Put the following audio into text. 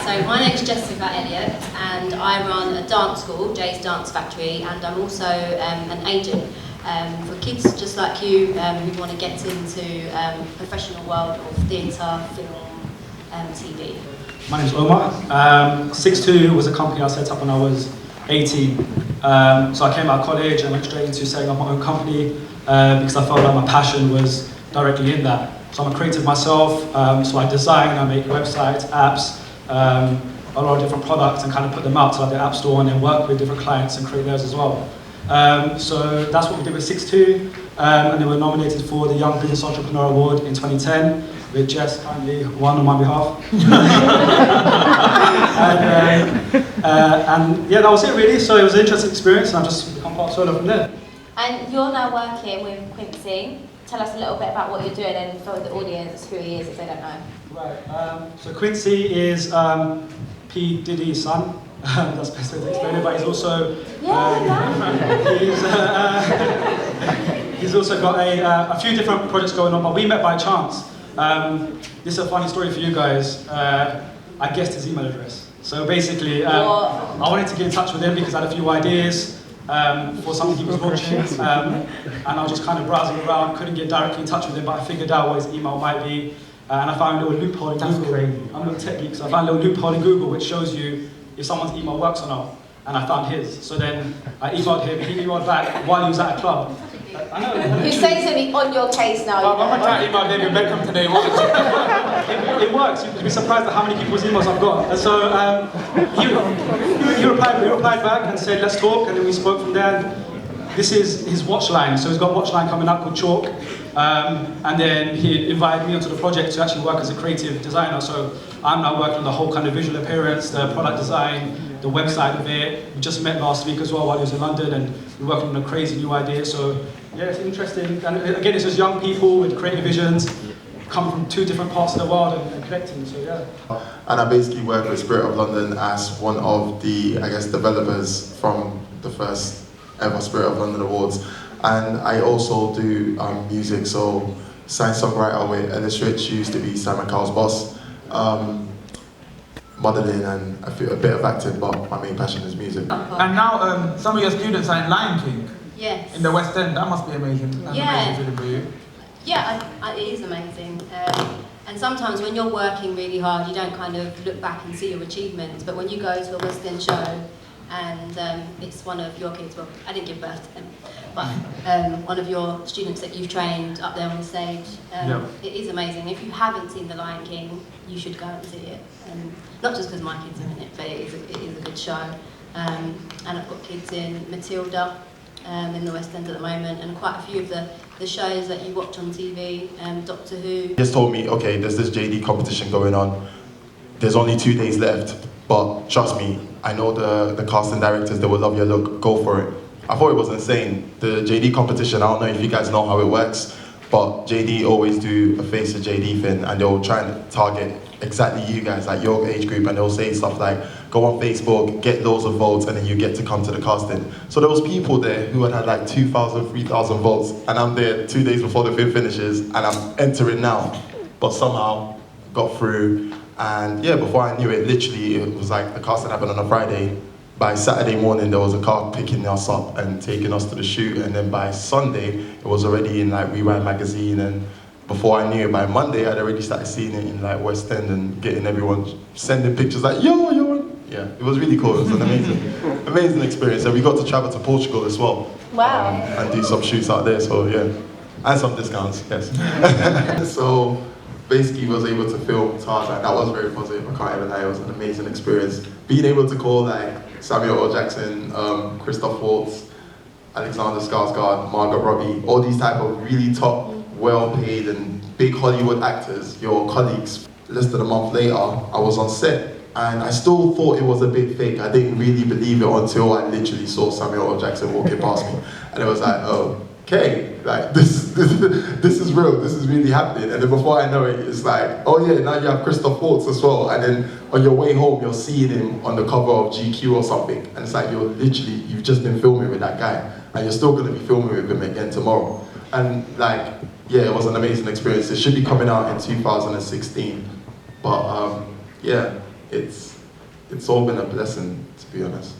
so my name's Jessica Elliott, and I run a dance school, Jay's Dance Factory, and I'm also an agent for kids just like you who want to get into professional world of theatre, film, TV. My name's Omar. 6'2" was a company I set up when I was 18. So I came out of college and went straight into setting up my own company because I felt like my passion was directly in that. So I'm a creative myself, so I design, I make websites, apps, a lot of different products and kind of put them out to like the App Store and then work with different clients and create theirs as well. So that's what we did with 6'2", and they were nominated for the Young Business Entrepreneur Award in 2010, with Jess kindly won on my behalf. and yeah, that was it really, so it was an interesting experience and I've just become part of Solo from there. And you're now working with Quincy. Tell us a little bit about what you're doing and for the audience who he is if they don't know. Right, so Quincy is P. Diddy's son. That's the best way to explain it, but he's also he's also got a few different projects going on, but we met by chance. This is a funny story for you guys. I guessed his email address. So basically, I wanted to get in touch with him because I had a few ideas for something he was launching, and I was just kind of browsing around, couldn't get directly in touch with him, but I figured out what his email might be, and I found a little loophole in Google. I'm a little tech geek, so I found a little loophole in Google which shows you if someone's email works or not, and I found his. So then I emailed him, he emailed back while he was at a club. I know. You're saying to me on your case now. I'm trying to email David Beckham today. It works. You'd be surprised at how many people's emails I've got. And so he replied back and said, let's talk, and then we spoke from there. This is his watch line. So he's got a watch line coming up called Chalk. And then he invited me onto the project to actually work as a creative designer. So I'm now working on the whole kind of visual appearance, the product design, the website of it. We just met last week as well while he was in London, and we're working on a crazy new idea. So yeah, it's interesting. And again, it's just young people with creative visions, come from two different parts of the world and connecting, so yeah. And I basically work with Spirit of London as one of the, I guess, developers from the first ever Spirit of London Awards. And I also do music, so singer-songwriter with Elliott, used to be Simon Cowell's boss. Modeling and a bit of acting, but my main passion is music. And now some of your students are in Lion King. Yes. In the West End. That must be amazing. That's amazing for you. Yeah, it is amazing. And sometimes when you're working really hard, you don't kind of look back and see your achievements. But when you go to a West End show and it's one of your kids, well, I didn't give birth to them, but one of your students that you've trained up there on the stage, it is amazing. If you haven't seen The Lion King, you should go and see it. Not just because my kids are in it, but it is a good show. And I've got kids in Matilda, in the West End at the moment, and quite a few of the shows that you watch on TV, Doctor Who. He just told me, okay, there's this JD competition going on. There's only 2 days left, but trust me, I know the casting directors, they will love your look, go for it. I thought it was insane. The JD competition, I don't know if you guys know how it works, but JD always do a face of JD thing, and they'll try and target exactly you guys, like your age group, and they'll say stuff like, go on Facebook, get loads of votes, and then you get to come to the casting. So there was people there who had like 2,000, 3,000 votes, and I'm there 2 days before the film finishes, and I'm entering now. But somehow, got through, and yeah, before I knew it, literally, it was like the casting happened on a Friday. By Saturday morning, there was a car picking us up and taking us to the shoot, and then by Sunday, it was already in like Rewind magazine, and before I knew it, by Monday, I'd already started seeing it in like West End and getting everyone sending pictures like, yo. Yeah, it was really cool. It was an amazing experience. And we got to travel to Portugal as well. Wow. And do some shoots out there, so yeah. And some discounts, yes. So basically was able to film Tarzan. That was very positive, I can't even lie. It was an amazing experience. Being able to call like Samuel L. Jackson, Christoph Waltz, Alexander Skarsgård, Margot Robbie, all these type of really top, well-paid and big Hollywood actors, your colleagues. Less than a month later, I was on set, and I still thought it was a bit fake. I didn't really believe it until I literally saw Samuel L. Jackson walking past me, and it was like, oh, okay, like this is real, this is really happening. And then before I know it, it's like, oh yeah, now you have Christoph Waltz as well. And then on your way home, you're seeing him on the cover of GQ or something, and it's like you've just been filming with that guy, and you're still going to be filming with him again tomorrow. And like, yeah, it was an amazing experience. It should be coming out in 2016, but yeah, it's it's all been a blessing, to be honest.